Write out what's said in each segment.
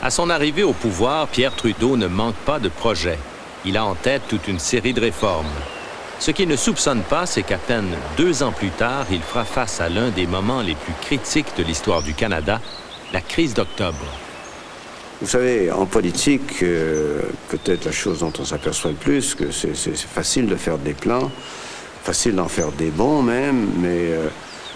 À son arrivée au pouvoir, Pierre Trudeau ne manque pas de projets. Il a en tête toute une série de réformes. Ce qu'il ne soupçonne pas, c'est qu'à peine 2 ans plus tard, il fera face à l'un des moments les plus critiques de l'histoire du Canada, la crise d'octobre. Vous savez, en politique, peut-être la chose dont on s'aperçoit le plus, que c'est facile de faire des plans, facile d'en faire des bons même, mais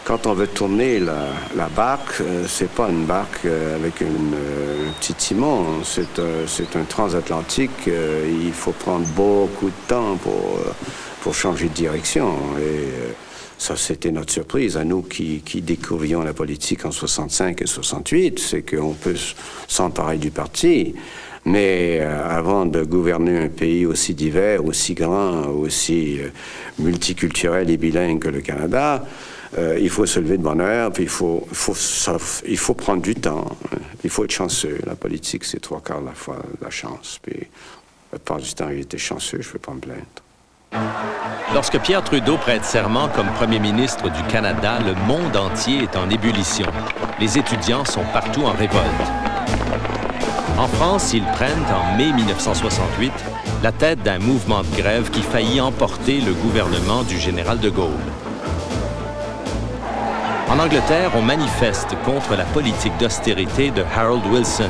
quand on veut tourner la barque, c'est pas une barque avec un petit timon, c'est un transatlantique. Il faut prendre beaucoup de temps pour changer de direction. Et ça, c'était notre surprise à nous qui découvrions la politique en 65 et 68, c'est qu'on peut s'emparer du parti. Mais avant de gouverner un pays aussi divers, aussi grand, aussi multiculturel et bilingue que le Canada, il faut se lever de bonne heure, puis il faut prendre du temps. Il faut être chanceux. La politique, c'est 3/4 de la fois la chance. Puis la plupart du temps, j'ai été chanceux, je ne peux pas me plaindre. Lorsque Pierre Trudeau prête serment comme premier ministre du Canada, le monde entier est en ébullition. Les étudiants sont partout en révolte. En France, ils prennent, en mai 1968, la tête d'un mouvement de grève qui faillit emporter le gouvernement du général de Gaulle. En Angleterre, on manifeste contre la politique d'austérité de Harold Wilson.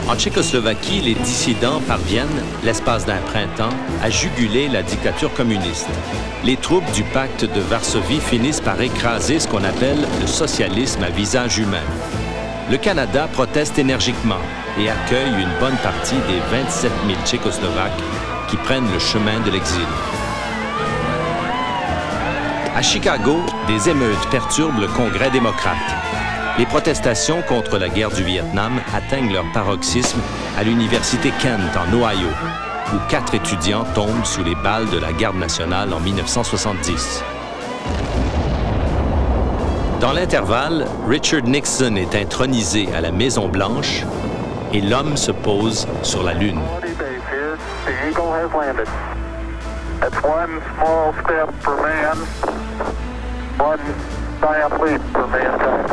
En Tchécoslovaquie, les dissidents parviennent, l'espace d'un printemps, à juguler la dictature communiste. Les troupes du pacte de Varsovie finissent par écraser ce qu'on appelle le socialisme à visage humain. Le Canada proteste énergiquement et accueille une bonne partie des 27 000 Tchécoslovaques qui prennent le chemin de l'exil. À Chicago, des émeutes perturbent le Congrès démocrate. Les protestations contre la guerre du Vietnam atteignent leur paroxysme à l'université Kent, en Ohio, où 4 étudiants tombent sous les balles de la Garde nationale en 1970. Dans l'intervalle, Richard Nixon est intronisé à la Maison-Blanche et l'homme se pose sur la Lune. That's one small step for man, one giant leap for mankind.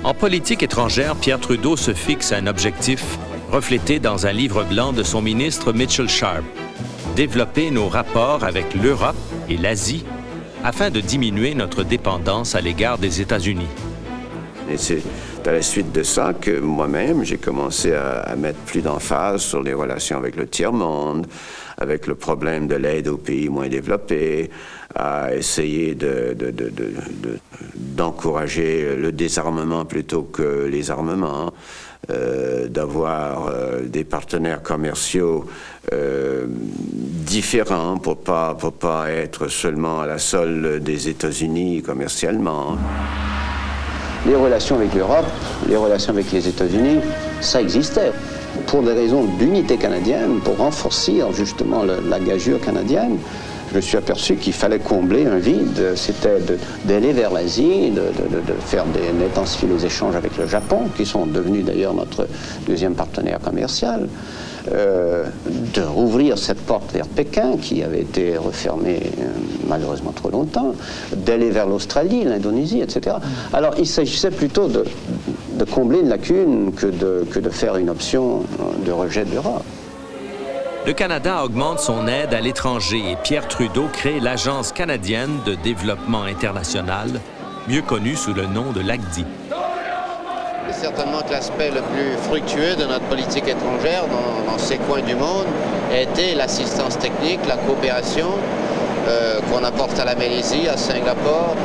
En politique étrangère, Pierre Trudeau se fixe un objectif reflété dans un livre blanc de son ministre Mitchell Sharp: développer nos rapports avec l'Europe et l'Asie afin de diminuer notre dépendance à l'égard des États-Unis. Et c'est à la suite de ça que moi-même, j'ai commencé à mettre plus d'emphase sur les relations avec le tiers-monde, avec le problème de l'aide aux pays moins développés, à essayer d'encourager le désarmement plutôt que les armements, d'avoir des partenaires commerciaux différents pour pas être seulement à la solde des États-Unis commercialement. Les relations avec l'Europe, les relations avec les États-Unis, ça existait. Pour des raisons d'unité canadienne, pour renforcer justement la gageure canadienne, je me suis aperçu qu'il fallait combler un vide. C'était d'aller vers l'Asie, d'intensifier les échanges avec le Japon, qui sont devenus d'ailleurs notre deuxième partenaire commercial. De rouvrir cette porte vers Pékin, qui avait été refermée malheureusement trop longtemps, d'aller vers l'Australie, l'Indonésie, etc. Alors il s'agissait plutôt de combler une lacune que de faire une option de rejet de l'Europe. Le Canada augmente son aide à l'étranger et Pierre Trudeau crée l'Agence canadienne de développement international, mieux connue sous le nom de l'ACDI. Certainement que l'aspect le plus fructueux de notre politique étrangère dans ces coins du monde a été l'assistance technique, la coopération qu'on apporte à la Malaisie, à Singapour.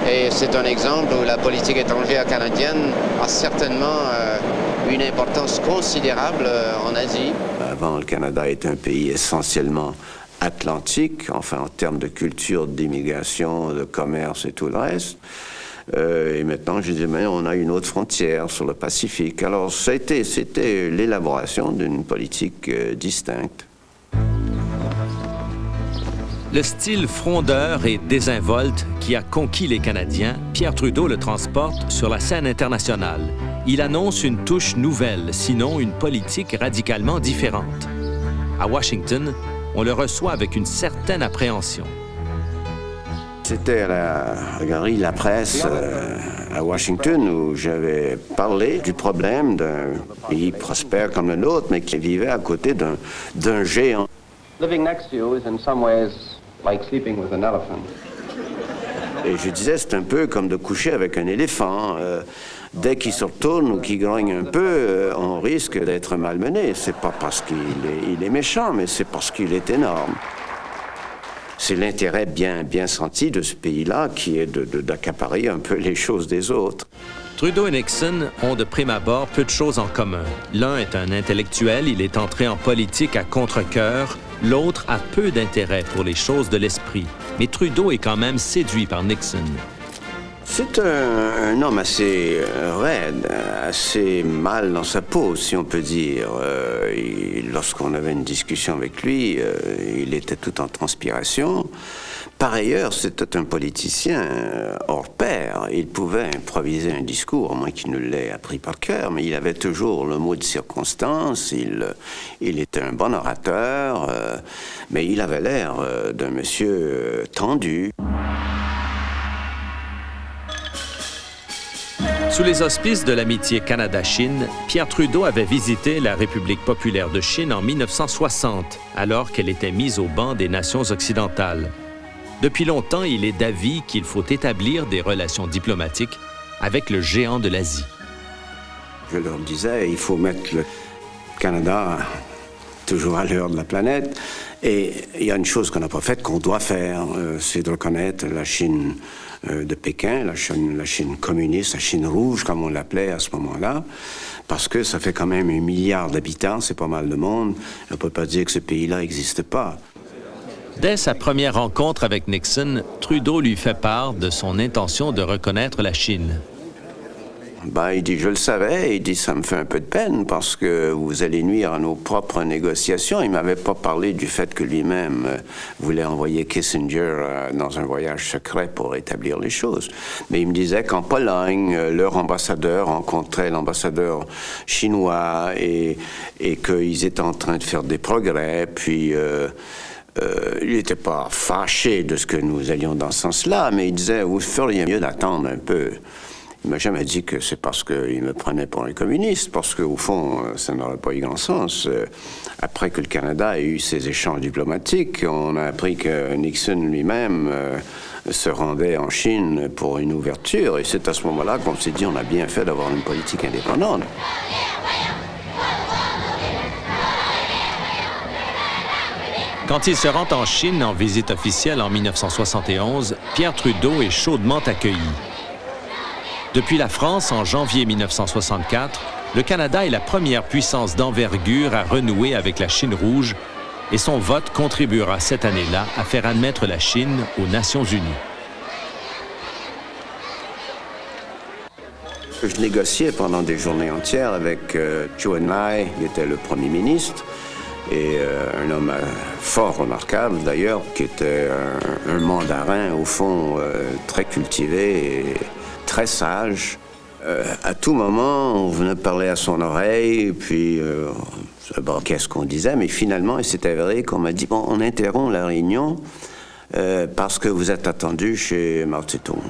Et c'est un exemple où la politique étrangère canadienne a certainement une importance considérable en Asie. Avant, le Canada est un pays essentiellement atlantique, enfin en termes de culture, d'immigration, de commerce et tout le reste. Et maintenant, je dis, mais on a une autre frontière sur le Pacifique. Alors, c'était l'élaboration d'une politique distincte. Le style frondeur et désinvolte qui a conquis les Canadiens, Pierre Trudeau le transporte sur la scène internationale. Il annonce une touche nouvelle, sinon une politique radicalement différente. À Washington, on le reçoit avec une certaine appréhension. C'était à la galerie La Presse à Washington où j'avais parlé du problème d'un pays prospère comme le nôtre, mais qui vivait à côté d'un géant. Living next to you is in some ways like sleeping with an elephant. Et je disais, c'est un peu comme de coucher avec un éléphant. Dès qu'il se retourne ou qu'il grogne un peu, on risque d'être malmené. C'est pas parce qu'il est méchant, mais c'est parce qu'il est énorme. C'est l'intérêt bien senti de ce pays-là qui est d'accaparer un peu les choses des autres. Trudeau et Nixon ont de prime abord peu de choses en commun. L'un est un intellectuel, il est entré en politique à contre-cœur. L'autre a peu d'intérêt pour les choses de l'esprit. Mais Trudeau est quand même séduit par Nixon. C'est un homme assez raide, assez mal dans sa peau, si on peut dire. Lorsqu'on avait une discussion avec lui, il était tout en transpiration. Par ailleurs, c'était un politicien hors pair. Il pouvait improviser un discours, à moins qu'il ne l'ait appris par cœur, mais il avait toujours le mot de circonstance. Il était un bon orateur, mais il avait l'air d'un monsieur tendu. Sous les auspices de l'amitié Canada-Chine, Pierre Trudeau avait visité la République populaire de Chine en 1960, alors qu'elle était mise au ban des nations occidentales. Depuis longtemps, il est d'avis qu'il faut établir des relations diplomatiques avec le géant de l'Asie. Je leur disais, il faut mettre le Canada toujours à l'heure de la planète. Et il y a une chose qu'on n'a pas faite, qu'on doit faire, c'est de reconnaître la Chine de Pékin, la Chine communiste, la Chine rouge, comme on l'appelait à ce moment-là, parce que ça fait quand même 1 milliard d'habitants, c'est pas mal de monde. On ne peut pas dire que ce pays-là n'existe pas. Dès sa première rencontre avec Nixon, Trudeau lui fait part de son intention de reconnaître la Chine. Il dit, je le savais. Il dit, ça me fait un peu de peine parce que vous allez nuire à nos propres négociations. Il ne m'avait pas parlé du fait que lui-même voulait envoyer Kissinger dans un voyage secret pour établir les choses. Mais il me disait qu'en Pologne, leur ambassadeur rencontrait l'ambassadeur chinois et qu'ils étaient en train de faire des progrès. Puis il n'était pas fâché de ce que nous allions dans ce sens-là, mais il disait, vous feriez mieux d'attendre un peu. Il m'a jamais dit que c'est parce qu'il me prenait pour un communiste, parce qu'au fond, ça n'aurait pas eu grand sens. Après que le Canada ait eu ses échanges diplomatiques, on a appris que Nixon lui-même se rendait en Chine pour une ouverture, et c'est à ce moment-là qu'on s'est dit on a bien fait d'avoir une politique indépendante. Quand il se rend en Chine en visite officielle en 1971, Pierre Trudeau est chaudement accueilli. Depuis la France, en janvier 1964, le Canada est la première puissance d'envergure à renouer avec la Chine rouge et son vote contribuera cette année-là à faire admettre la Chine aux Nations unies. Je négociais pendant des journées entières avec Zhou Enlai, qui était le premier ministre, et un homme fort remarquable d'ailleurs, qui était un mandarin au fond très cultivé et très sage. À tout moment, on venait parler à son oreille, puis qu'est-ce qu'on disait, mais finalement, il s'est avéré qu'on m'a dit, bon, on interrompt la réunion parce que vous êtes attendu chez Mao Tse-tung.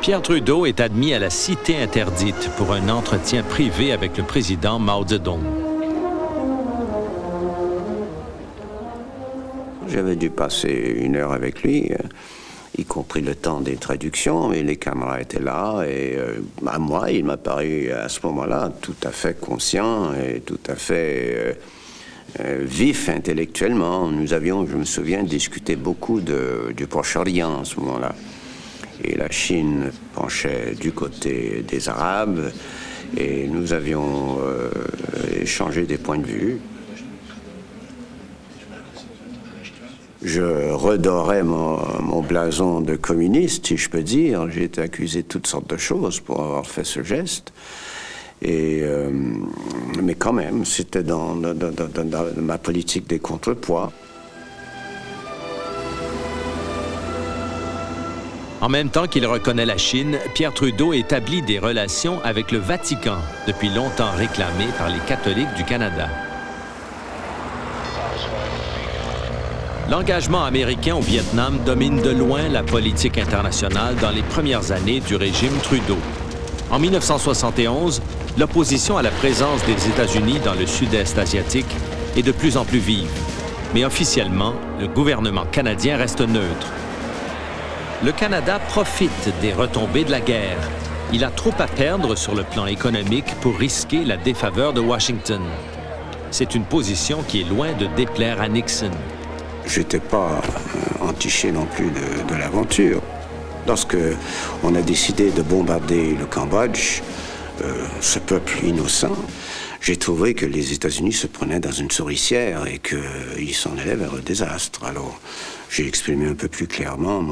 Pierre Trudeau est admis à la Cité interdite pour un entretien privé avec le président Mao Zedong. J'avais dû passer 1 heure avec lui, y compris le temps des traductions, et les caméras étaient là, et à moi, il m'a paru à ce moment-là tout à fait conscient et tout à fait vif intellectuellement. Nous avions, je me souviens, discuté beaucoup du Proche-Orient à ce moment-là. Et la Chine penchait du côté des Arabes, et nous avions échangé des points de vue. Je redorais mon blason de communiste, si je peux dire. J'ai été accusé de toutes sortes de choses pour avoir fait ce geste. Mais quand même, c'était dans ma politique des contrepoids. En même temps qu'il reconnaît la Chine, Pierre Trudeau établit des relations avec le Vatican, depuis longtemps réclamé par les catholiques du Canada. L'engagement américain au Vietnam domine de loin la politique internationale dans les premières années du régime Trudeau. En 1971, l'opposition à la présence des États-Unis dans le sud-est asiatique est de plus en plus vive. Mais officiellement, le gouvernement canadien reste neutre. Le Canada profite des retombées de la guerre. Il a trop à perdre sur le plan économique pour risquer la défaveur de Washington. C'est une position qui est loin de déplaire à Nixon. J'étais pas entiché non plus de l'aventure. Lorsque on a décidé de bombarder le Cambodge, ce peuple innocent, j'ai trouvé que les États-Unis se prenaient dans une souricière et qu'ils s'en allaient vers le désastre. Alors, j'ai exprimé un peu plus clairement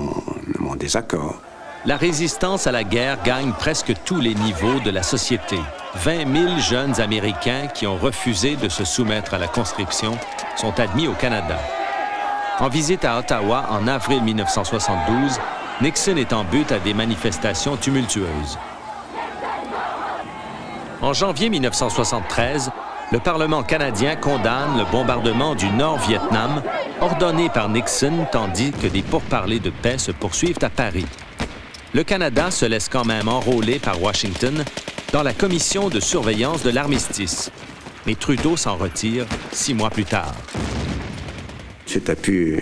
mon désaccord. La résistance à la guerre gagne presque tous les niveaux de la société. 20 000 jeunes Américains qui ont refusé de se soumettre à la conscription sont admis au Canada. En visite à Ottawa en avril 1972, Nixon est en butte à des manifestations tumultueuses. En janvier 1973, le Parlement canadien condamne le bombardement du Nord-Vietnam, ordonné par Nixon, tandis que des pourparlers de paix se poursuivent à Paris. Le Canada se laisse quand même enrôler par Washington dans la commission de surveillance de l'armistice. Mais Trudeau s'en retire 6 mois plus tard. C'était plus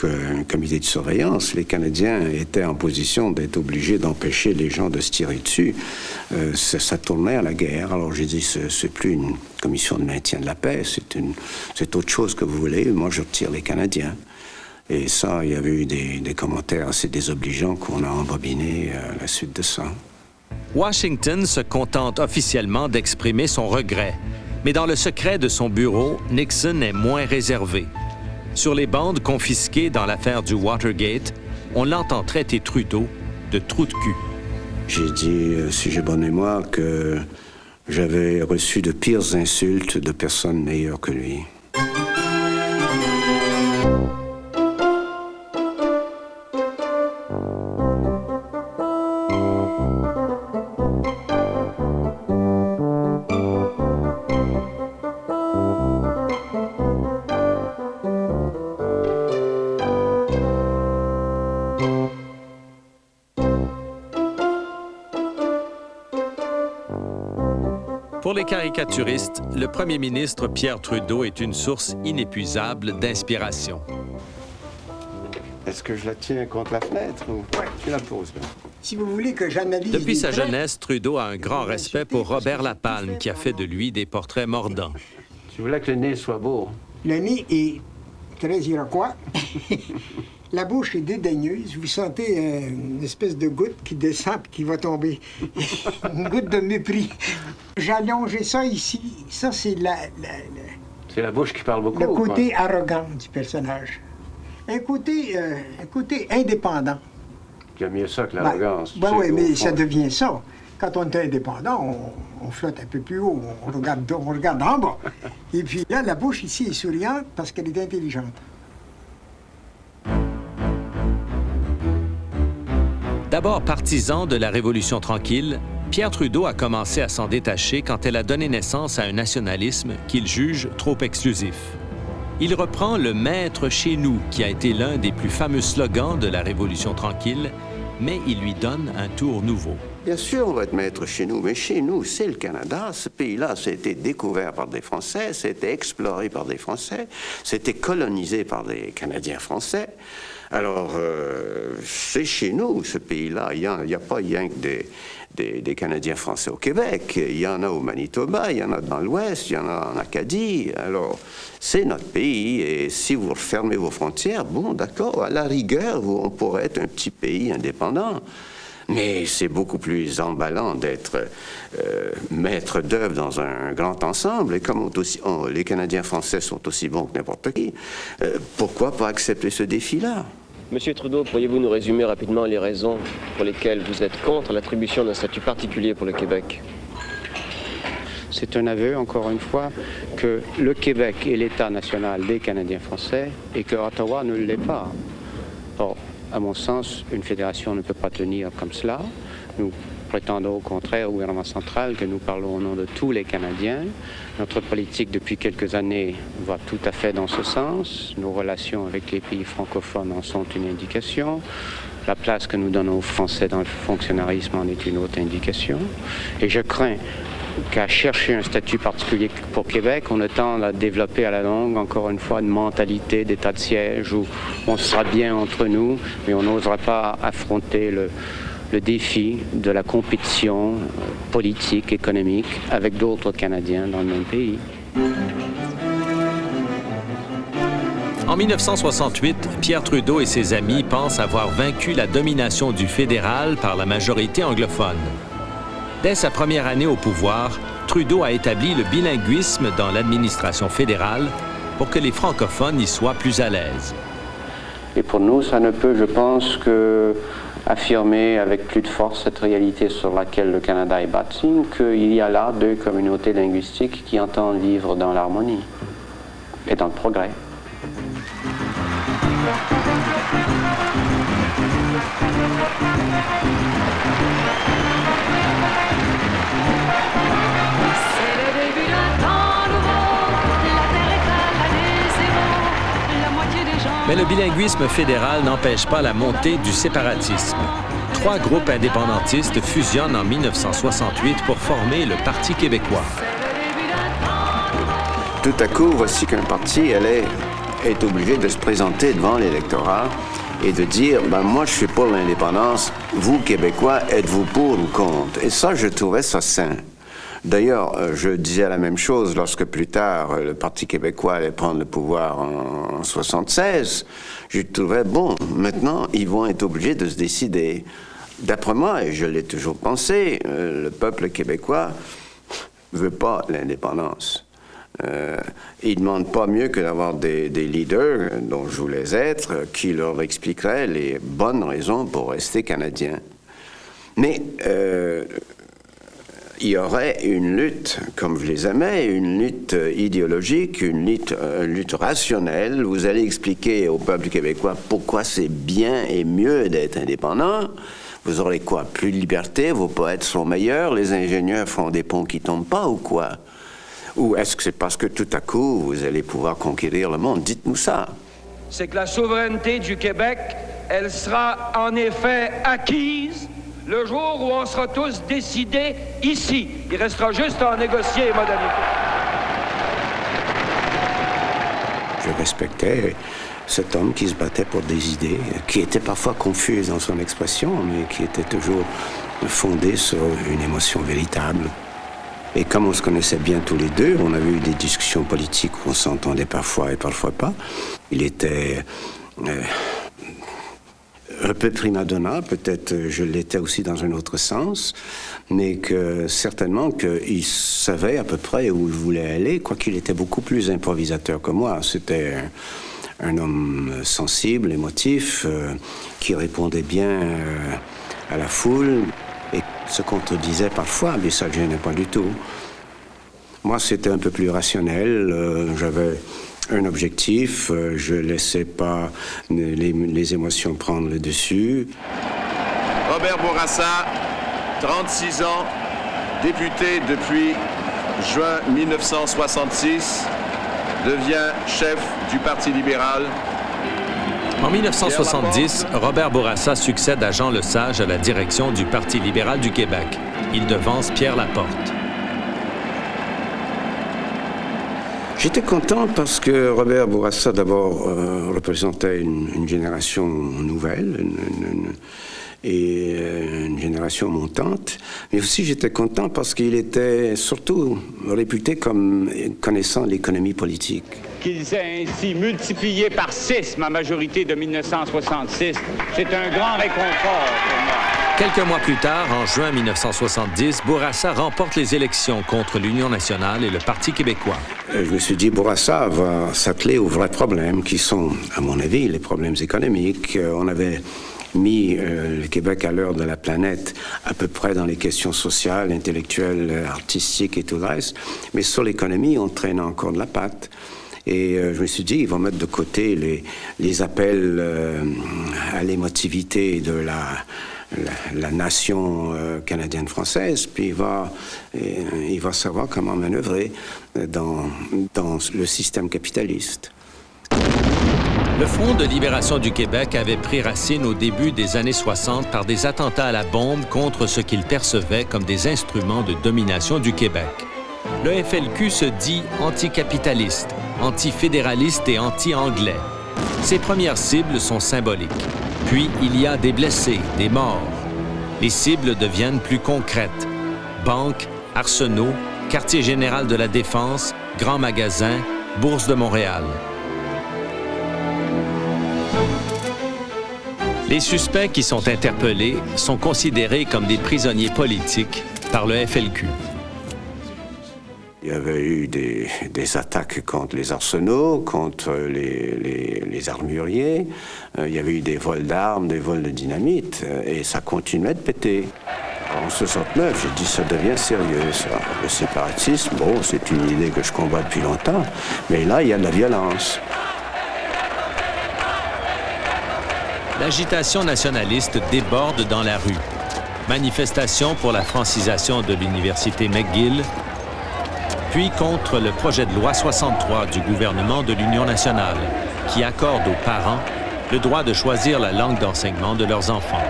un comité de surveillance. Les Canadiens étaient en position d'être obligés d'empêcher les gens de se tirer dessus. Ça tournait à la guerre. Alors j'ai dit, c'est plus une commission de maintien de la paix, c'est autre chose que vous voulez. Moi, je retire les Canadiens. Et ça, il y avait eu des commentaires assez désobligeants qu'on a embobinés à la suite de ça. Washington se contente officiellement d'exprimer son regret. Mais dans le secret de son bureau, Nixon est moins réservé. Sur les bandes confisquées dans l'affaire du Watergate, on l'entend traiter Trudeau de trou de cul. J'ai dit, si j'ai bonne mémoire, que j'avais reçu de pires insultes de personnes meilleures que lui. Pour les caricaturistes, le premier ministre Pierre Trudeau est une source inépuisable d'inspiration. Est-ce que je la tiens contre la fenêtre ou tu la poses là? Si vous voulez que j'analyse... Depuis sa jeunesse, Trudeau a un grand respect pour Robert Lapalme, qui a fait de lui des portraits mordants. Tu voulais que le nez soit beau. Le nez est très iroquois. La bouche est dédaigneuse. Vous sentez une espèce de goutte qui descend et qui va tomber. Une goutte de mépris. J'ai allongé ça ici. Ça, c'est C'est la bouche qui parle beaucoup. Le côté arrogant du personnage. Un côté indépendant. Il y a mieux ça que l'arrogance. Oui, mais ça devient ça. Quand on est indépendant, on flotte un peu plus haut, on regarde en bas. Et puis là, la bouche ici est souriante parce qu'elle est intelligente. D'abord partisan de la Révolution tranquille, Pierre Trudeau a commencé à s'en détacher quand elle a donné naissance à un nationalisme qu'il juge trop exclusif. Il reprend le « maître chez nous » qui a été l'un des plus fameux slogans de la Révolution tranquille, mais il lui donne un tour nouveau. Bien sûr, on va être maître chez nous, mais chez nous, c'est le Canada. Ce pays-là, ça a été découvert par des Français, ça a été exploré par des Français, ça a été colonisé par des Canadiens français. Alors, c'est chez nous, ce pays-là. Il n'y a pas rien que des Canadiens français au Québec. Il y en a au Manitoba, il y en a dans l'Ouest, il y en a en Acadie. Alors, c'est notre pays. Et si vous refermez vos frontières, bon, d'accord, à la rigueur, on pourrait être un petit pays indépendant. Mais c'est beaucoup plus emballant d'être maître d'œuvre dans un grand ensemble. Et comme les Canadiens français sont aussi bons que n'importe qui, pourquoi pas accepter ce défi-là? Monsieur Trudeau, pourriez-vous nous résumer rapidement les raisons pour lesquelles vous êtes contre l'attribution d'un statut particulier pour le Québec? C'est un aveu, encore une fois, que le Québec est l'État national des Canadiens français et que Ottawa ne l'est pas. Or, à mon sens, une fédération ne peut pas tenir comme cela. Nous prétendons au contraire au gouvernement central que nous parlons au nom de tous les Canadiens. Notre politique depuis quelques années va tout à fait dans ce sens. Nos relations avec les pays francophones en sont une indication. La place que nous donnons aux Français dans le fonctionnalisme en est une autre indication. Et je crains qu'à chercher un statut particulier pour Québec, on tend à développer à la longue, encore une fois, une mentalité d'état de siège où on sera bien entre nous, mais on n'osera pas affronter le défi de la compétition politique, économique, avec d'autres Canadiens dans le même pays. En 1968, Pierre Trudeau et ses amis pensent avoir vaincu la domination du fédéral par la majorité anglophone. Dès sa première année au pouvoir, Trudeau a établi le bilinguisme dans l'administration fédérale pour que les francophones y soient plus à l'aise. Et pour nous, ça ne peut, je pense, que affirmer avec plus de force cette réalité sur laquelle le Canada est bâti, qu'il y a là deux communautés linguistiques qui entendent vivre dans l'harmonie et dans le progrès. Mais le bilinguisme fédéral n'empêche pas la montée du séparatisme. 3 groupes indépendantistes fusionnent en 1968 pour former le Parti québécois. Tout à coup, voici qu'un parti est obligé de se présenter devant l'électorat et de dire « moi, je suis pour l'indépendance, vous, Québécois, êtes-vous pour ou contre ?» Et ça, je trouvais ça sain. D'ailleurs, je disais la même chose lorsque plus tard, le Parti québécois allait prendre le pouvoir en 1976. Je trouvais, bon, maintenant, ils vont être obligés de se décider. D'après moi, et je l'ai toujours pensé, le peuple québécois ne veut pas l'indépendance. Ils ne demandent pas mieux que d'avoir des leaders, dont je voulais être, qui leur expliqueraient les bonnes raisons pour rester canadiens. Mais il y aurait une lutte, comme je les aimais, une lutte idéologique, une lutte rationnelle. Vous allez expliquer au peuple québécois pourquoi c'est bien et mieux d'être indépendant. Vous aurez quoi? Plus de liberté, vos poètes sont meilleurs, les ingénieurs font des ponts qui tombent pas ou quoi? Ou est-ce que c'est parce que tout à coup, vous allez pouvoir conquérir le monde? Dites-nous ça. C'est que la souveraineté du Québec, elle sera en effet acquise le jour où on sera tous décidés ici. Il restera juste à en négocier les modalités. Je respectais cet homme qui se battait pour des idées, qui était parfois confus dans son expression, mais qui était toujours fondé sur une émotion véritable. Et comme on se connaissait bien tous les deux, on avait eu des discussions politiques où on s'entendait parfois et parfois pas. Il était un peu prima donna, peut-être je l'étais aussi dans un autre sens, mais que certainement qu'il savait à peu près où il voulait aller, quoiqu'il était beaucoup plus improvisateur que moi. C'était un homme sensible, émotif, qui répondait bien à la foule et se contredisait parfois, mais ça ne gênait pas du tout. Moi, c'était un peu plus rationnel. J'avais un objectif, je ne laissais pas les émotions prendre le dessus. Robert Bourassa, 36 ans, député depuis juin 1966, devient chef du Parti libéral. En 1970, Robert Bourassa succède à Jean Lesage à la direction du Parti libéral du Québec. Il devance Pierre Laporte. J'étais content parce que Robert Bourassa, d'abord, représentait une génération nouvelle et une génération montante. Mais aussi, j'étais content parce qu'il était surtout réputé comme connaissant l'économie politique. Qu'ils aient ainsi multiplié par 6 ma majorité de 1966, c'est un grand réconfort pour moi. Quelques mois plus tard, en juin 1970, Bourassa remporte les élections contre l'Union nationale et le Parti québécois. Je me suis dit, Bourassa va s'atteler aux vrais problèmes qui sont, à mon avis, les problèmes économiques. On avait mis le Québec à l'heure de la planète, à peu près dans les questions sociales, intellectuelles, artistiques et tout le reste. Mais sur l'économie, on traîne encore de la patte. Et je me suis dit, ils vont mettre de côté les appels à l'émotivité de la nation canadienne-française, puis il va savoir comment manœuvrer dans le système capitaliste. Le Front de libération du Québec avait pris racine au début des années 60 par des attentats à la bombe contre ce qu'il percevait comme des instruments de domination du Québec. Le FLQ se dit anticapitaliste, antifédéraliste et anti-anglais. Ses premières cibles sont symboliques. Puis, il y a des blessés, des morts. Les cibles deviennent plus concrètes. Banques, arsenaux, quartier général de la Défense, grands magasins, Bourse de Montréal. Les suspects qui sont interpellés sont considérés comme des prisonniers politiques par le FLQ. Il y avait eu des attaques contre les arsenaux, contre les armuriers. Il y avait eu des vols d'armes, des vols de dynamite, et ça continuait de péter. En 69, j'ai dit, ça devient sérieux, ça. Le séparatisme, bon, c'est une idée que je combats depuis longtemps, mais là, il y a de la violence. L'agitation nationaliste déborde dans la rue. Manifestation pour la francisation de l'université McGill, puis contre le projet de loi 63 du gouvernement de l'Union nationale, qui accorde aux parents le droit de choisir la langue d'enseignement de leurs enfants.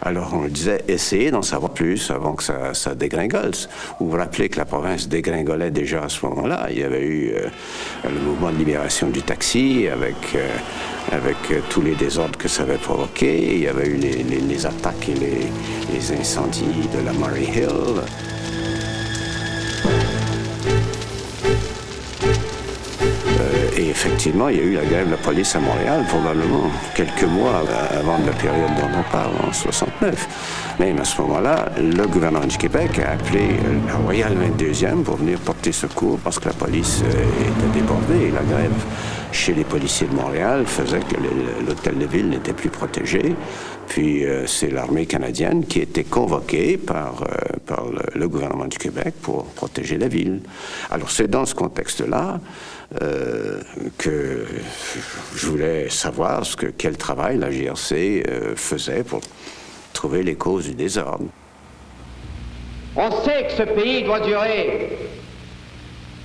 Alors on disait, essayez d'en savoir plus avant que ça dégringole. Vous vous rappelez que la province dégringolait déjà à ce moment-là. Il y avait eu le mouvement de libération du taxi avec tous les désordres que ça avait provoqué. Il y avait eu les attaques et les incendies de la Murray Hill. Et effectivement, il y a eu la grève de la police à Montréal, probablement quelques mois avant de la période dont on parle, en 69. Même à ce moment-là, le gouvernement du Québec a appelé la Royale 22e pour venir porter secours parce que la police était débordée. Et la grève chez les policiers de Montréal faisait que l'hôtel de ville n'était plus protégé. Puis c'est l'armée canadienne qui était convoquée par le gouvernement du Québec pour protéger la ville. Alors c'est dans ce contexte-là que je voulais savoir quel travail la GRC faisait pour trouver les causes du désordre. On sait que ce pays doit durer.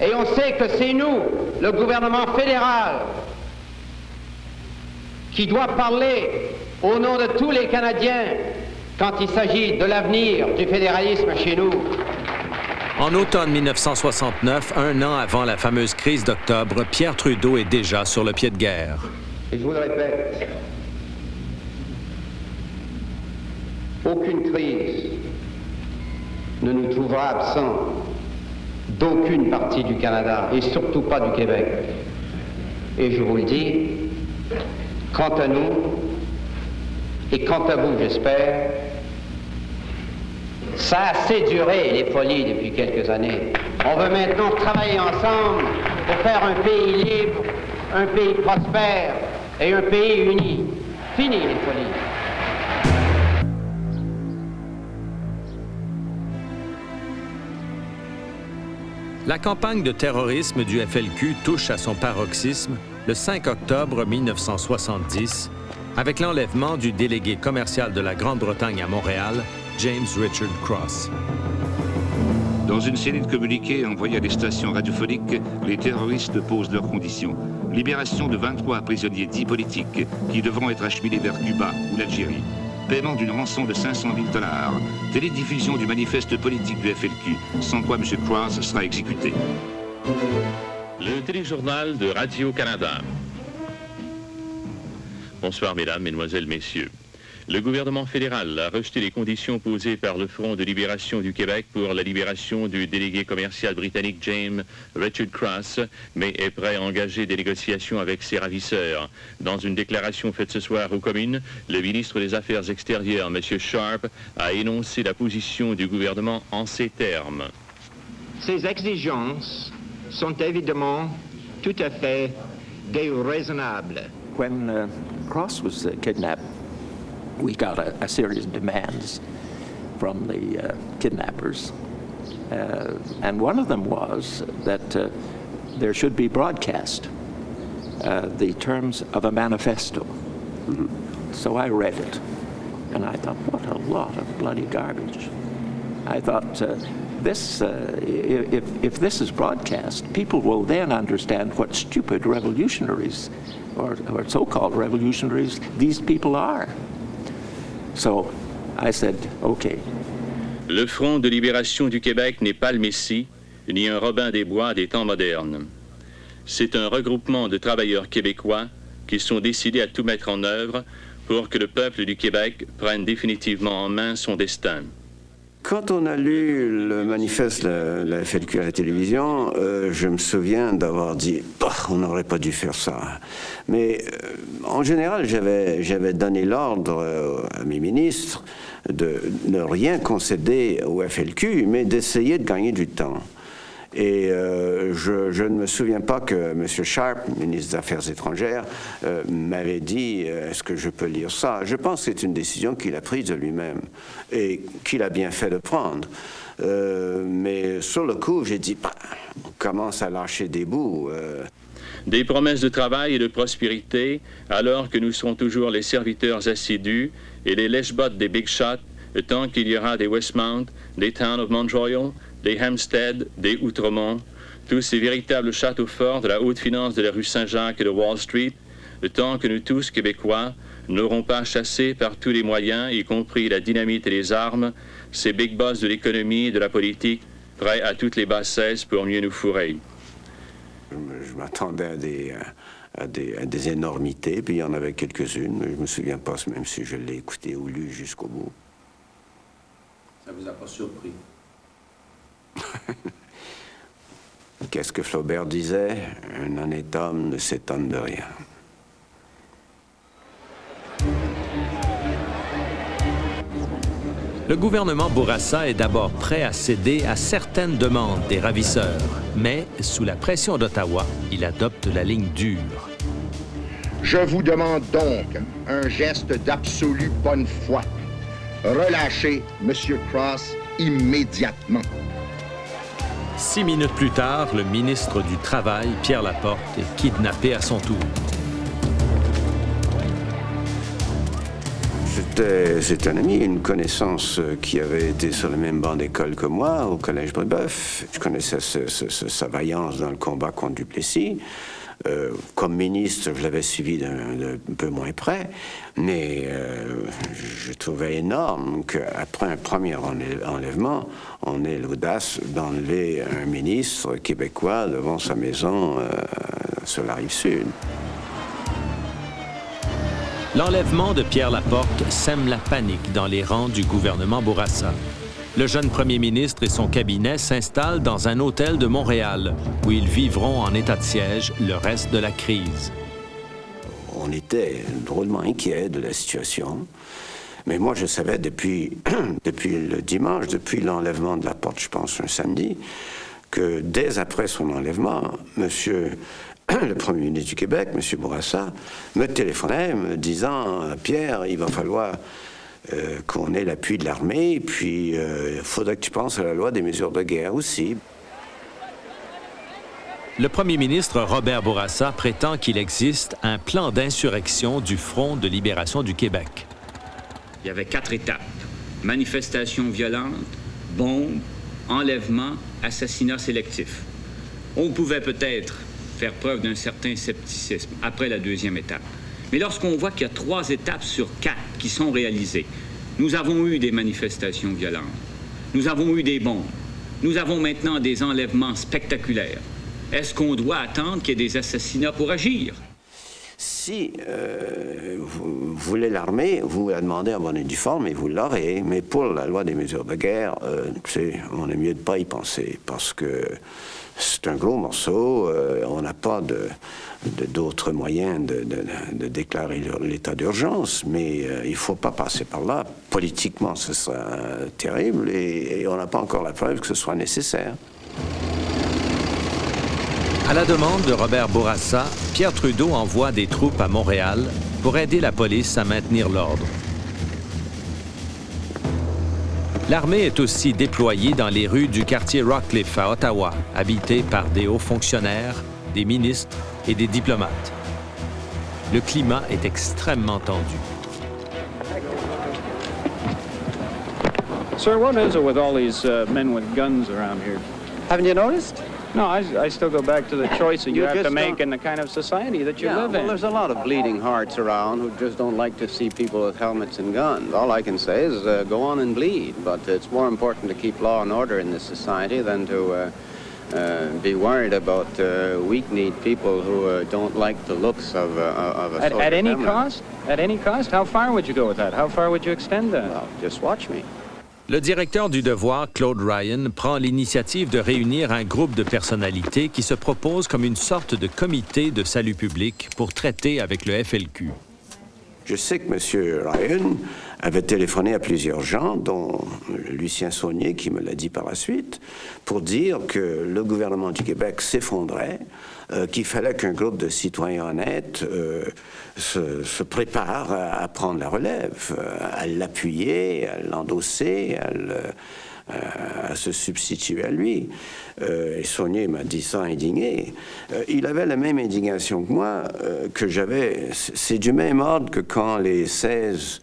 Et on sait que c'est nous, le gouvernement fédéral, qui doit parler au nom de tous les Canadiens quand il s'agit de l'avenir du fédéralisme chez nous. En automne 1969, un an avant la fameuse crise d'octobre, Pierre Trudeau est déjà sur le pied de guerre. Et je vous le répète, aucune crise ne nous trouvera absents d'aucune partie du Canada, et surtout pas du Québec. Et je vous le dis, quant à nous, et quant à vous, j'espère, ça a assez duré, les folies, depuis quelques années. On veut maintenant travailler ensemble pour faire un pays libre, un pays prospère et un pays uni. Fini, les folies. La campagne de terrorisme du FLQ touche à son paroxysme le 5 octobre 1970 avec l'enlèvement du délégué commercial de la Grande-Bretagne à Montréal, James Richard Cross. Dans une série de communiqués envoyés à des stations radiophoniques, les terroristes posent leurs conditions. Libération de 23 prisonniers dits politiques qui devront être acheminés vers Cuba ou l'Algérie. Paiement d'une rançon de 500 000 $. Télédiffusion du manifeste politique du FLQ, sans quoi M. Cross sera exécuté. Le téléjournal de Radio-Canada. Bonsoir, mesdames, mesdemoiselles, messieurs. Le gouvernement fédéral a rejeté les conditions posées par le Front de libération du Québec pour la libération du délégué commercial britannique James Richard Cross, mais est prêt à engager des négociations avec ses ravisseurs. Dans une déclaration faite ce soir aux communes, le ministre des Affaires extérieures, M. Sharp, a énoncé la position du gouvernement en ces termes. Ces exigences sont évidemment tout à fait déraisonnables. When Cross was kidnapped, we got a series of demands from the kidnappers. And one of them was that there should be broadcast the terms of a manifesto. So I read it, and I thought, what a lot of bloody garbage. I thought, if this is broadcast, people will then understand what stupid revolutionaries, or so-called revolutionaries, these people are. So I said, okay. Le Front de libération du Québec n'est pas le Messie, ni un Robin des Bois des temps modernes. C'est un regroupement de travailleurs québécois qui sont décidés à tout mettre en œuvre pour que le peuple du Québec prenne définitivement en main son destin. Quand on a lu le manifeste de la FLQ à la télévision, je me souviens d'avoir dit « on n'aurait pas dû faire ça ». Mais en général, j'avais donné l'ordre à mes ministres de ne rien concéder au FLQ, mais d'essayer de gagner du temps. Et je ne me souviens pas que M. Sharp, ministre des Affaires étrangères, m'avait dit « est-ce que je peux lire ça ?» Je pense que c'est une décision qu'il a prise de lui-même et qu'il a bien fait de prendre. Mais sur le coup, j'ai dit on commence à lâcher des bouts. Des promesses de travail et de prospérité, alors que nous serons toujours les serviteurs assidus et les lèche-bottes des big shots, tant qu'il y aura des Westmount, des Town of Mount Royal, des Hampstead, des Outremont, tous ces véritables châteaux forts de la haute finance de la rue Saint-Jacques et de Wall Street, le temps que nous tous, Québécois, n'aurons pas chassé par tous les moyens, y compris la dynamite et les armes, ces big boss de l'économie et de la politique, prêts à toutes les bassesses pour mieux nous fourrer. Je m'attendais à des énormités, puis il y en avait quelques-unes, mais je ne me souviens pas, même si je l'ai écouté ou lu jusqu'au bout. Ça ne vous a pas surpris? Qu'est-ce que Flaubert disait? Un honnête homme ne s'étonne de rien. Le gouvernement Bourassa est d'abord prêt à céder à certaines demandes des ravisseurs, mais sous la pression d'Ottawa, il adopte la ligne dure. Je vous demande donc un geste d'absolue bonne foi. Relâchez M. Cross immédiatement. 6 minutes plus tard, le ministre du Travail, Pierre Laporte, est kidnappé à son tour. C'est un ami, une connaissance qui avait été sur le même banc d'école que moi, au Collège Brébeuf. Je connaissais sa vaillance dans le combat contre Duplessis. Comme ministre, je l'avais suivi d'un peu moins près, mais je trouvais énorme qu'après un premier enlèvement, on ait l'audace d'enlever un ministre québécois devant sa maison sur la rive sud. L'enlèvement de Pierre Laporte sème la panique dans les rangs du gouvernement Bourassa. Le jeune premier ministre et son cabinet s'installent dans un hôtel de Montréal, où ils vivront en état de siège le reste de la crise. On était drôlement inquiets de la situation, mais moi je savais depuis le dimanche, depuis l'enlèvement de Laporte, je pense un samedi, que dès après son enlèvement, le premier ministre du Québec, M. Bourassa, me téléphonait me disant « Pierre, il va falloir qu'on ait l'appui de l'armée, puis il faudrait que tu penses à la loi des mesures de guerre aussi. » Le premier ministre Robert Bourassa prétend qu'il existe un plan d'insurrection du Front de libération du Québec. Il y avait 4 étapes. Manifestations violentes, bombes, enlèvements, assassinats sélectifs. On pouvait peut-être faire preuve d'un certain scepticisme après la 2e étape. Mais lorsqu'on voit qu'il y a 3 étapes sur 4 qui sont réalisées, nous avons eu des manifestations violentes, nous avons eu des bombes, nous avons maintenant des enlèvements spectaculaires. Est-ce qu'on doit attendre qu'il y ait des assassinats pour agir? Si vous voulez l'armée, vous la demandez en bonne et due forme et vous l'aurez. Mais pour la loi des mesures de guerre, on est mieux de ne pas y penser parce que c'est un gros morceau. On n'a pas d'autres moyens de déclarer l'état d'urgence, mais il ne faut pas passer par là. Politiquement, ce sera terrible et on n'a pas encore la preuve que ce soit nécessaire. À la demande de Robert Bourassa, Pierre Trudeau envoie des troupes à Montréal pour aider la police à maintenir l'ordre. L'armée est aussi déployée dans les rues du quartier Rockcliffe à Ottawa, habité par des hauts fonctionnaires, des ministres et des diplomates. Le climat est extrêmement tendu. Sir, what is it with all these men with guns around here? Haven't you noticed? No, I still go back to the choices you have to make don't... in the kind of society that you live in. Well, there's a lot of bleeding hearts around who just don't like to see people with helmets and guns. All I can say is go on and bleed, but it's more important to keep law and order in this society than to be worried about weak-kneed people who don't like the looks of a soldier. At any cost? At any cost? How far would you go with that? How far would you extend that? Well, just watch me. Le directeur du Devoir, Claude Ryan, prend l'initiative de réunir un groupe de personnalités qui se propose comme une sorte de comité de salut public pour traiter avec le FLQ. Je sais que M. Ryan avait téléphoné à plusieurs gens, dont Lucien Saunier, qui me l'a dit par la suite, pour dire que le gouvernement du Québec s'effondrait, qu'il fallait qu'un groupe de citoyens honnêtes se prépare à prendre la relève, à l'appuyer, à l'endosser, à se substituer à lui. Et Saunier m'a dit ça indigné. Il avait la même indignation que moi, que j'avais. C'est du même ordre que quand les 16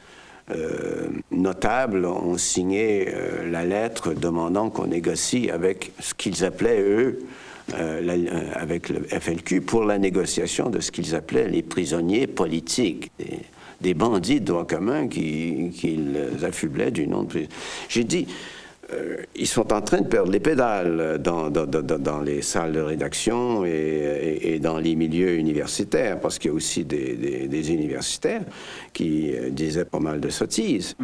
notables ont signé la lettre demandant qu'on négocie avec ce qu'ils appelaient, eux, avec le FLQ pour la négociation de ce qu'ils appelaient les prisonniers politiques, des bandits de droit commun qu'ils affublaient du nom de... J'ai dit, ils sont en train de perdre les pédales dans les salles de rédaction et dans les milieux universitaires, parce qu'il y a aussi des universitaires qui disaient pas mal de sottises.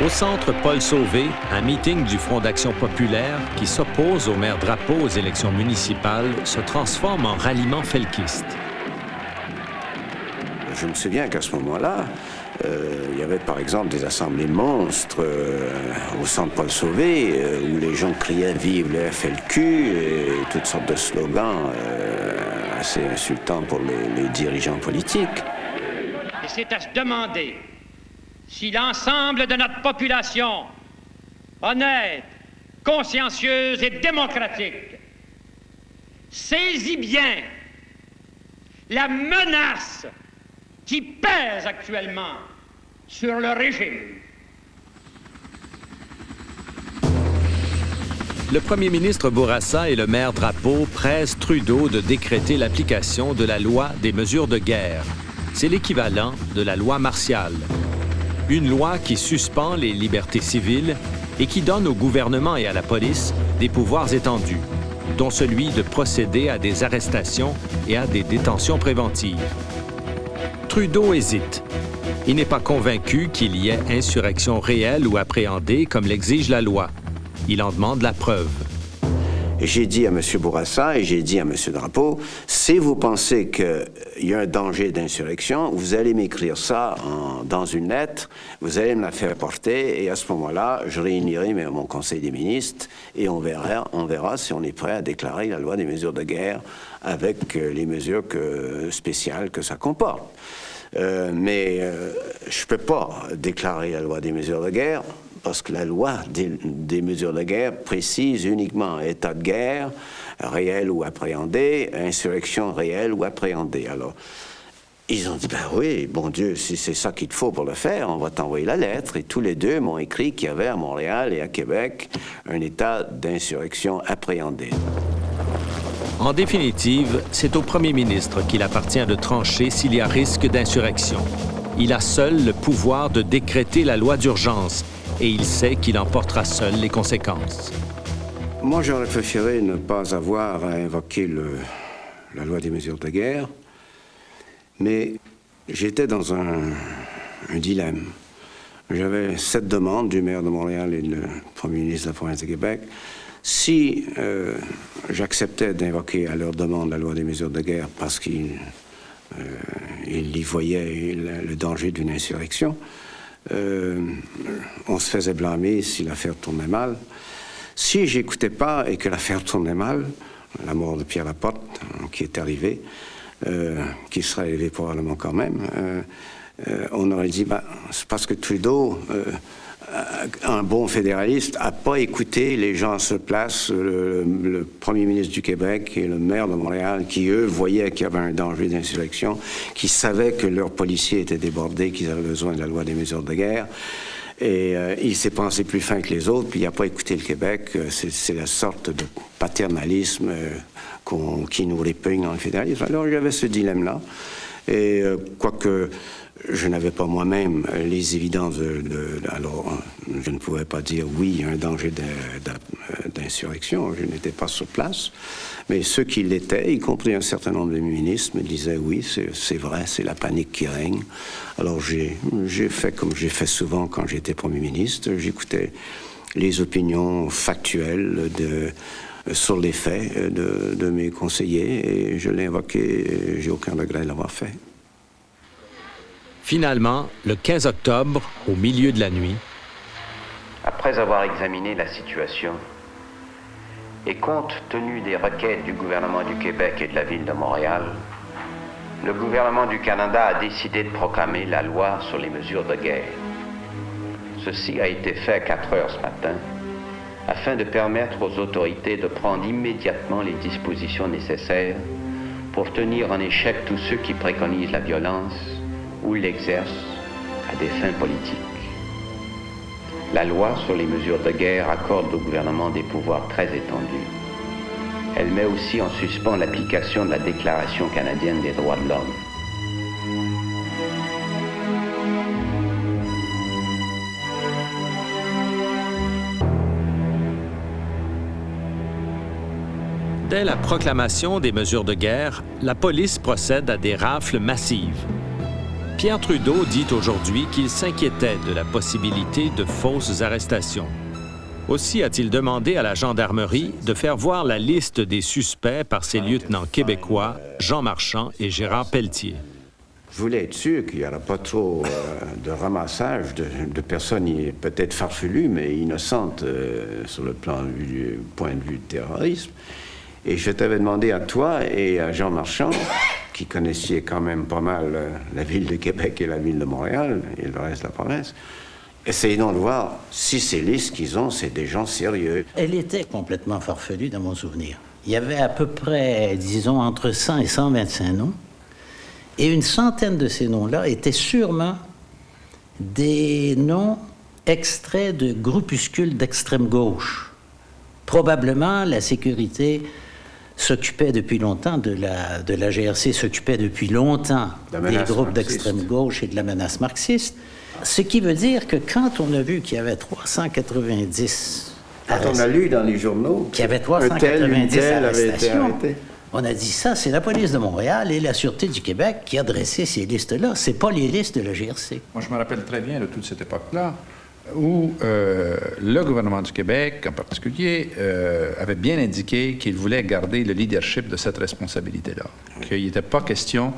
Au centre Paul Sauvé, un meeting du Front d'action populaire qui s'oppose au maire Drapeau aux élections municipales se transforme en ralliement felkiste. Je me souviens qu'à ce moment-là, il y avait par exemple des assemblées monstres au centre Paul Sauvé où les gens criaient « Vive le FLQ » et toutes sortes de slogans assez insultants pour les dirigeants politiques. Et c'est à se demander si l'ensemble de notre population, honnête, consciencieuse et démocratique, saisit bien la menace qui pèse actuellement sur le régime. Le premier ministre Bourassa et le maire Drapeau pressent Trudeau de décréter l'application de la loi des mesures de guerre. C'est l'équivalent de la loi martiale. Une loi qui suspend les libertés civiles et qui donne au gouvernement et à la police des pouvoirs étendus, dont celui de procéder à des arrestations et à des détentions préventives. Trudeau hésite. Il n'est pas convaincu qu'il y ait insurrection réelle ou appréhendée comme l'exige la loi. Il en demande la preuve. J'ai dit à M. Bourassa et j'ai dit à M. Drapeau, si vous pensez qu'il y a un danger d'insurrection, vous allez m'écrire ça dans une lettre, vous allez me la faire porter et à ce moment-là, je réunirai mon conseil des ministres et on verra si on est prêt à déclarer la loi des mesures de guerre avec les mesures spéciales que ça comporte. Mais je ne peux pas déclarer la loi des mesures de guerre parce que la loi des mesures de guerre précise uniquement état de guerre, réel ou appréhendé, insurrection réelle ou appréhendée. Alors, ils ont dit, ben oui, bon Dieu, si c'est ça qu'il te faut pour le faire, on va t'envoyer la lettre. Et tous les deux m'ont écrit qu'il y avait à Montréal et à Québec un état d'insurrection appréhendée. En définitive, c'est au premier ministre qu'il appartient de trancher s'il y a risque d'insurrection. Il a seul le pouvoir de décréter la loi d'urgence et il sait qu'il en portera seul les conséquences. Moi, j'aurais préféré ne pas avoir à invoquer la loi des mesures de guerre, mais j'étais dans un dilemme. J'avais 7 demandes du maire de Montréal et du premier ministre de la province de Québec. Si j'acceptais d'invoquer à leur demande la loi des mesures de guerre parce qu'ils y voyaient le danger d'une insurrection, on se faisait blâmer si l'affaire tournait mal. Si j'écoutais pas et que l'affaire tournait mal, la mort de Pierre Laporte, qui est arrivée, qui serait arrivée probablement quand même, on aurait dit, c'est parce que Trudeau un bon fédéraliste n'a pas écouté les gens sur place, le premier ministre du Québec et le maire de Montréal, qui, eux, voyaient qu'il y avait un danger d'insurrection, qui savaient que leurs policiers étaient débordés, qu'ils avaient besoin de la loi des mesures de guerre. Et il s'est pensé plus fin que les autres, puis il n'a pas écouté le Québec. C'est la sorte de paternalisme qui nous répugne dans le fédéralisme. Alors j'avais ce dilemme-là. Et quoique je n'avais pas moi-même les évidences alors, je ne pouvais pas dire oui, il y a un danger d'insurrection. Je n'étais pas sur place. Mais ceux qui l'étaient, y compris un certain nombre de ministres, me disaient oui, c'est vrai, c'est la panique qui règne. Alors j'ai fait comme j'ai fait souvent quand j'étais premier ministre. J'écoutais les opinions factuelles sur les faits de mes conseillers et je l'ai invoqué. J'ai aucun regret de l'avoir fait. Finalement, le 15 octobre, au milieu de la nuit, après avoir examiné la situation et compte tenu des requêtes du gouvernement du Québec et de la ville de Montréal, le gouvernement du Canada a décidé de proclamer la loi sur les mesures de guerre. Ceci a été fait à 4 heures ce matin, afin de permettre aux autorités de prendre immédiatement les dispositions nécessaires pour tenir en échec tous ceux qui préconisent la violence ou l'exercent à des fins politiques. La loi sur les mesures de guerre accorde au gouvernement des pouvoirs très étendus. Elle met aussi en suspens l'application de la Déclaration canadienne des droits de l'homme. Dès la proclamation des mesures de guerre, la police procède à des rafles massives. Pierre Trudeau dit aujourd'hui qu'il s'inquiétait de la possibilité de fausses arrestations. Aussi a-t-il demandé à la gendarmerie de faire voir la liste des suspects par ses lieutenants québécois, Jean Marchand et Gérard Pelletier. Je voulais être sûr qu'il n'y aurait pas trop de ramassage de personnes peut-être farfelues, mais innocentes sur le point de vue du terrorisme. Et je t'avais demandé à toi et à Jean Marchand, qui connaissiez quand même pas mal la ville de Québec et la ville de Montréal et le reste de la province, essayez donc de voir si ces listes qu'ils ont, c'est des gens sérieux. Elle était complètement farfelue dans mon souvenir. Il y avait à peu près, disons, entre 100 et 125 noms. Et une centaine de ces noms-là étaient sûrement des noms extraits de groupuscules d'extrême gauche. Probablement, la sécurité s'occupait depuis longtemps de la GRC s'occupait depuis longtemps des groupes d'extrême gauche et de la menace marxiste. Ce qui veut dire que quand on a vu qu'il y avait 390 quand on a lu dans les journaux qu'il y avait 390 arrestations, on a dit ça, c'est la police de Montréal et la Sûreté du Québec qui a dressé ces listes-là. C'est pas les listes de la GRC. Moi, je me rappelle très bien de toute cette époque-là où le gouvernement du Québec, en particulier, avait bien indiqué qu'il voulait garder le leadership de cette responsabilité-là. Qu'il n'était pas question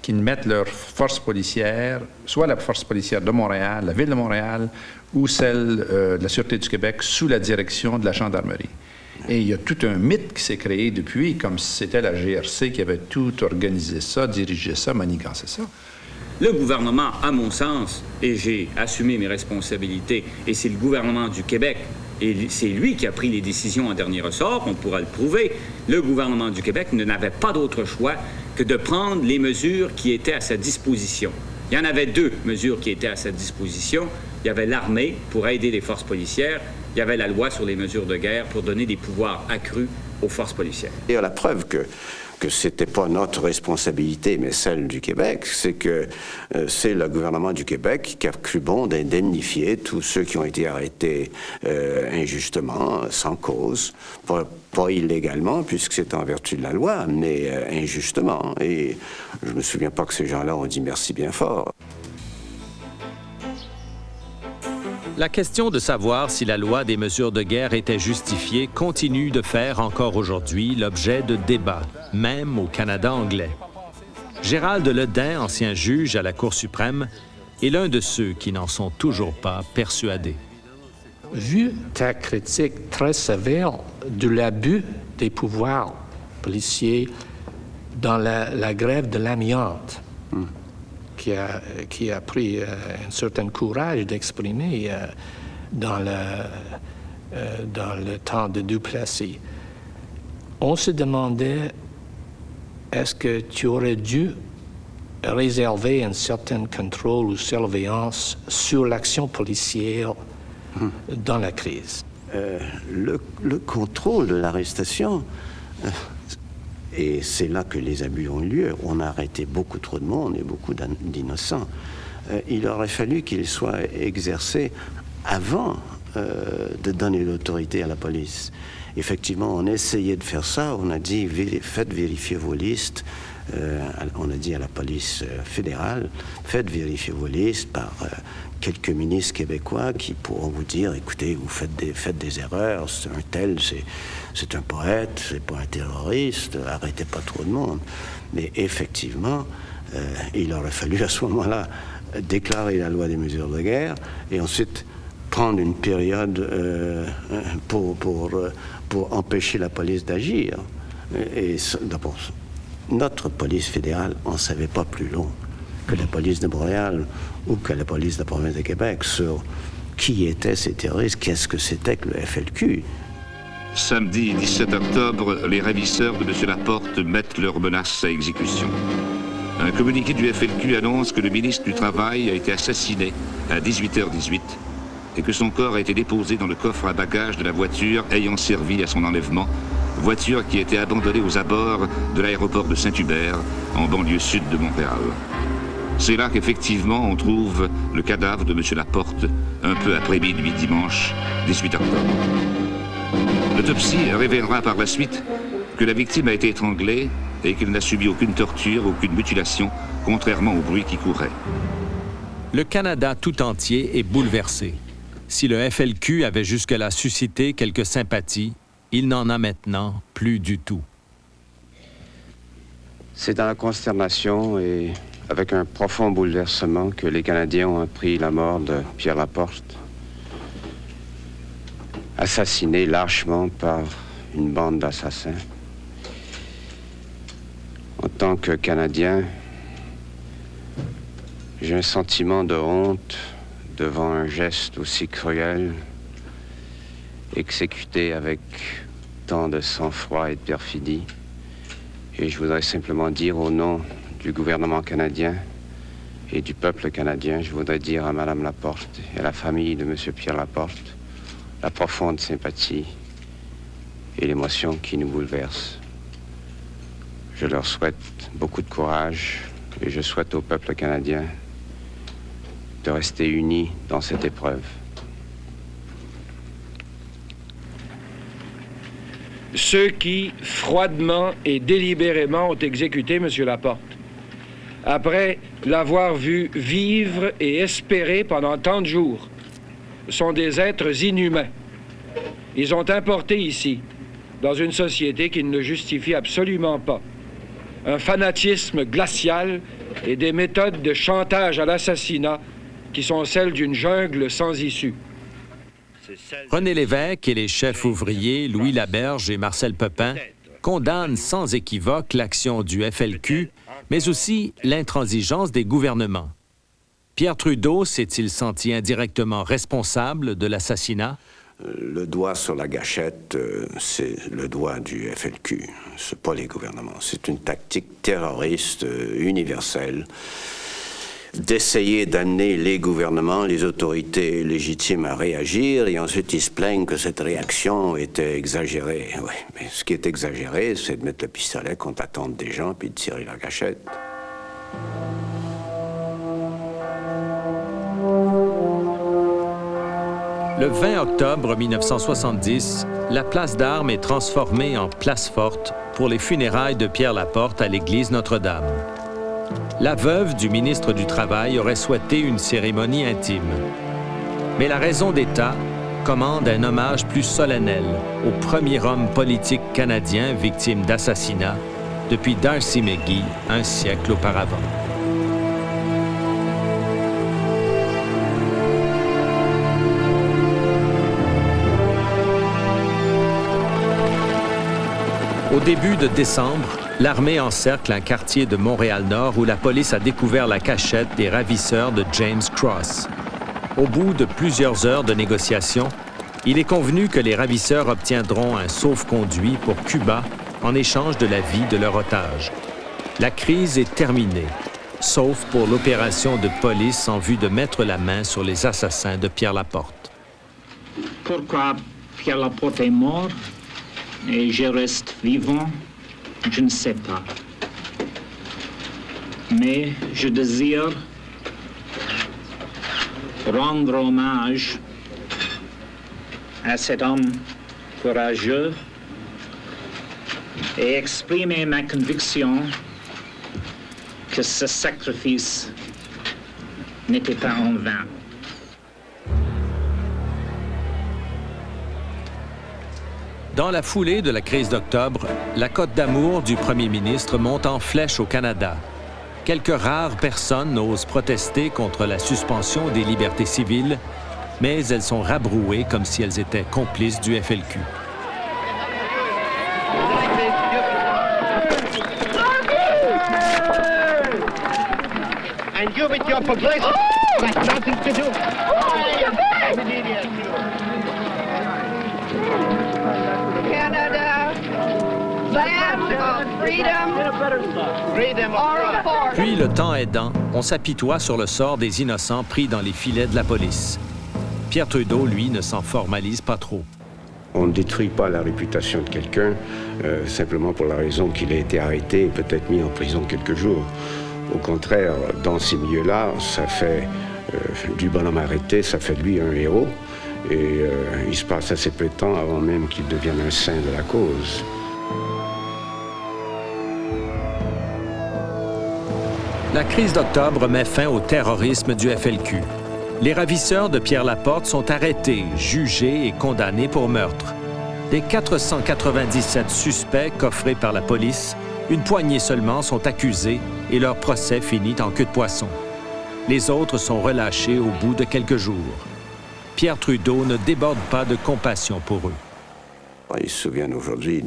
qu'ils mettent leurs forces policières, soit la force policière de Montréal, la Ville de Montréal, ou celle de la Sûreté du Québec, sous la direction de la gendarmerie. Et il y a tout un mythe qui s'est créé depuis, comme si c'était la GRC qui avait tout organisé ça, dirigé ça, manigancé ça. Le gouvernement, à mon sens, et j'ai assumé mes responsabilités, et c'est le gouvernement du Québec, et c'est lui qui a pris les décisions en dernier ressort, on pourra le prouver, le gouvernement du Québec n'avait pas d'autre choix que de prendre les mesures qui étaient à sa disposition. Il y en avait 2 mesures qui étaient à sa disposition. Il y avait l'armée pour aider les forces policières, il y avait la loi sur les mesures de guerre pour donner des pouvoirs accrus aux forces policières. Et la preuve que c'était pas notre responsabilité, mais celle du Québec, c'est que c'est le gouvernement du Québec qui a cru bon d'indemnifier tous ceux qui ont été arrêtés injustement, sans cause, pas illégalement, puisque c'est en vertu de la loi, mais injustement. Et je me souviens pas que ces gens-là ont dit merci bien fort. La question de savoir si la loi des mesures de guerre était justifiée continue de faire encore aujourd'hui l'objet de débats, même au Canada anglais. Gérald Ledin, ancien juge à la Cour suprême, est l'un de ceux qui n'en sont toujours pas persuadés. Vu ta critique très sévère de l'abus des pouvoirs policiers dans la grève de l'amiante, qui a pris un certain courage d'exprimer dans le temps de Duplessis. On se demandait, est-ce que tu aurais dû réserver un certain contrôle ou surveillance sur l'action policière dans la crise? Le contrôle de l'arrestation, et c'est là que les abus ont eu lieu. On a arrêté beaucoup trop de monde et beaucoup d'innocents. Il aurait fallu qu'il soit exercé avant de donner l'autorité à la police. Effectivement, on a essayé de faire ça. On a dit, faites vérifier vos listes. On a dit à la police fédérale, faites vérifier vos listes par quelques ministres québécois qui pourront vous dire, écoutez, vous faites des erreurs, c'est un tel, c'est un poète, c'est pas un terroriste, arrêtez pas trop de monde. Mais effectivement, il aurait fallu à ce moment-là déclarer la loi des mesures de guerre et ensuite prendre une période pour empêcher la police d'agir. Et d'abord, notre police fédérale en savait pas plus long que la police de Montréal ou que la police de la province de Québec sur qui étaient ces terroristes, qu'est-ce que c'était que le FLQ. Samedi 17 octobre, les ravisseurs de M. Laporte mettent leurs menaces à exécution. Un communiqué du FLQ annonce que le ministre du Travail a été assassiné à 18h18 et que son corps a été déposé dans le coffre à bagages de la voiture ayant servi à son enlèvement, voiture qui a été abandonnée aux abords de l'aéroport de Saint-Hubert, en banlieue sud de Montréal. C'est là qu'effectivement on trouve le cadavre de M. Laporte, un peu après minuit dimanche 18 octobre. L'autopsie révélera par la suite que la victime a été étranglée et qu'il n'a subi aucune torture, aucune mutilation, contrairement au bruit qui courait. Le Canada tout entier est bouleversé. Si le FLQ avait jusque-là suscité quelques sympathies, il n'en a maintenant plus du tout. C'est dans la consternation et avec un profond bouleversement que les Canadiens ont appris la mort de Pierre Laporte, assassiné lâchement par une bande d'assassins. En tant que Canadien, j'ai un sentiment de honte devant un geste aussi cruel, exécuté avec tant de sang-froid et de perfidie. Et je voudrais simplement dire au nom du gouvernement canadien et du peuple canadien, je voudrais dire à Mme Laporte et à la famille de M. Pierre Laporte la profonde sympathie et l'émotion qui nous bouleverse. Je leur souhaite beaucoup de courage et je souhaite au peuple canadien de rester unis dans cette épreuve. Ceux qui, froidement et délibérément, ont exécuté M. Laporte, après l'avoir vu vivre et espérer pendant tant de jours, sont des êtres inhumains. Ils ont importé ici, dans une société qui ne le justifie absolument pas, un fanatisme glacial et des méthodes de chantage à l'assassinat qui sont celles d'une jungle sans issue. René Lévesque et les chefs ouvriers Louis Laberge et Marcel Pepin condamnent sans équivoque l'action du FLQ, mais aussi l'intransigeance des gouvernements. Pierre Trudeau s'est-il senti indirectement responsable de l'assassinat? Le doigt sur la gâchette, c'est le doigt du FLQ. C'est pas les gouvernements. C'est une tactique terroriste universelle d'essayer d'amener les gouvernements, les autorités légitimes à réagir, et ensuite ils se plaignent que cette réaction était exagérée. Oui, mais ce qui est exagéré, c'est de mettre le pistolet contre la tente des gens puis de tirer la gâchette. Le 20 octobre 1970, la place d'Armes est transformée en place forte pour les funérailles de Pierre Laporte à l'église Notre-Dame. La veuve du ministre du Travail aurait souhaité une cérémonie intime. Mais la raison d'État commande un hommage plus solennel au premier homme politique canadien victime d'assassinat depuis D'Arcy McGee un siècle auparavant. Au début de décembre, l'armée encercle un quartier de Montréal-Nord où la police a découvert la cachette des ravisseurs de James Cross. Au bout de plusieurs heures de négociations, il est convenu que les ravisseurs obtiendront un sauf-conduit pour Cuba en échange de la vie de leur otage. La crise est terminée, sauf pour l'opération de police en vue de mettre la main sur les assassins de Pierre Laporte. Pourquoi Pierre Laporte est mort et je reste vivant, je ne sais pas. Mais je désire rendre hommage à cet homme courageux et exprimer ma conviction que ce sacrifice n'était pas en vain. Dans la foulée de la crise d'octobre, la cote d'amour du premier ministre monte en flèche au Canada. Quelques rares personnes osent protester contre la suspension des libertés civiles, mais elles sont rabrouées comme si elles étaient complices du FLQ. And you with your publicity, that's nothing to do. Canada, land of freedom or force. Puis, le temps aidant, on s'apitoie sur le sort des innocents pris dans les filets de la police. Pierre Trudeau, lui, ne s'en formalise pas trop. On ne détruit pas la réputation de quelqu'un simplement pour la raison qu'il a été arrêté et peut-être mis en prison quelques jours. Au contraire, dans ces milieux-là, ça fait du bonhomme arrêté, ça fait de lui un héros. Et il se passe assez peu de temps avant même qu'il devienne un saint de la cause. La crise d'octobre met fin au terrorisme du FLQ. Les ravisseurs de Pierre Laporte sont arrêtés, jugés et condamnés pour meurtre. Des 497 suspects coffrés par la police, une poignée seulement sont accusés et leur procès finit en queue de poisson. Les autres sont relâchés au bout de quelques jours. Pierre Trudeau ne déborde pas de compassion pour eux. Ils se souviennent aujourd'hui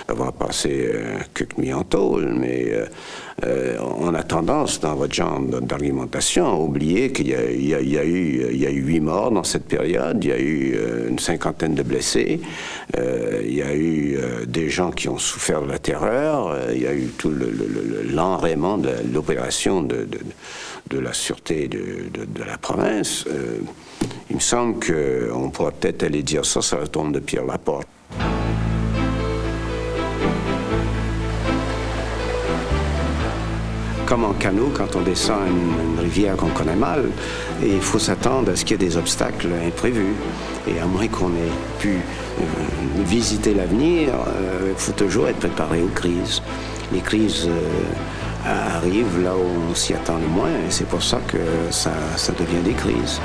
d'avoir passé quelques nuits en tôle, mais on a tendance, dans votre genre d'argumentation, à oublier qu'il y a eu 8 morts dans cette période, il y a eu une 50aine de blessés, il y a eu des gens qui ont souffert de la terreur, il y a eu tout l'enrayement de l'opération de la sûreté de la province. Il me semble qu'on pourrait peut-être aller dire ça sur la tombe de Pierre Laporte. Comme en canot, quand on descend une rivière qu'on connaît mal, et il faut s'attendre à ce qu'il y ait des obstacles imprévus. Et à moins qu'on ait pu visiter l'avenir, il faut toujours être préparé aux crises. Les crises arrivent là où on s'y attend le moins, et c'est pour ça que ça devient des crises.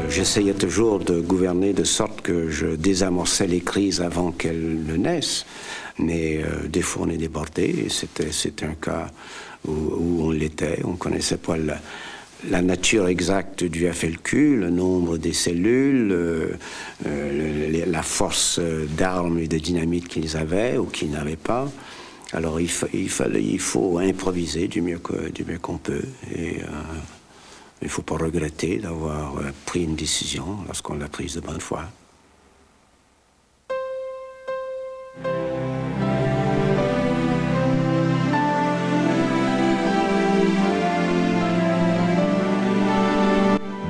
J'essayais toujours de gouverner de sorte que je désamorçais les crises avant qu'elles ne naissent. Mais des fois, on est débordé. Et c'était un cas où on l'était. On ne connaissait pas la nature exacte du FLQ, le nombre des cellules, la force d'armes et de dynamite qu'ils avaient ou qu'ils n'avaient pas. Alors, il faut improviser du mieux qu'on peut. Et il ne faut pas regretter d'avoir pris une décision lorsqu'on l'a prise de bonne foi.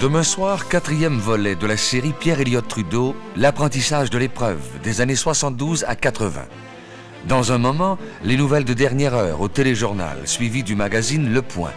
Demain soir, 4e volet de la série Pierre Elliott Trudeau, l'apprentissage de l'épreuve, des années 72 à 80. Dans un moment, les nouvelles de dernière heure au téléjournal, suivies du magazine Le Point.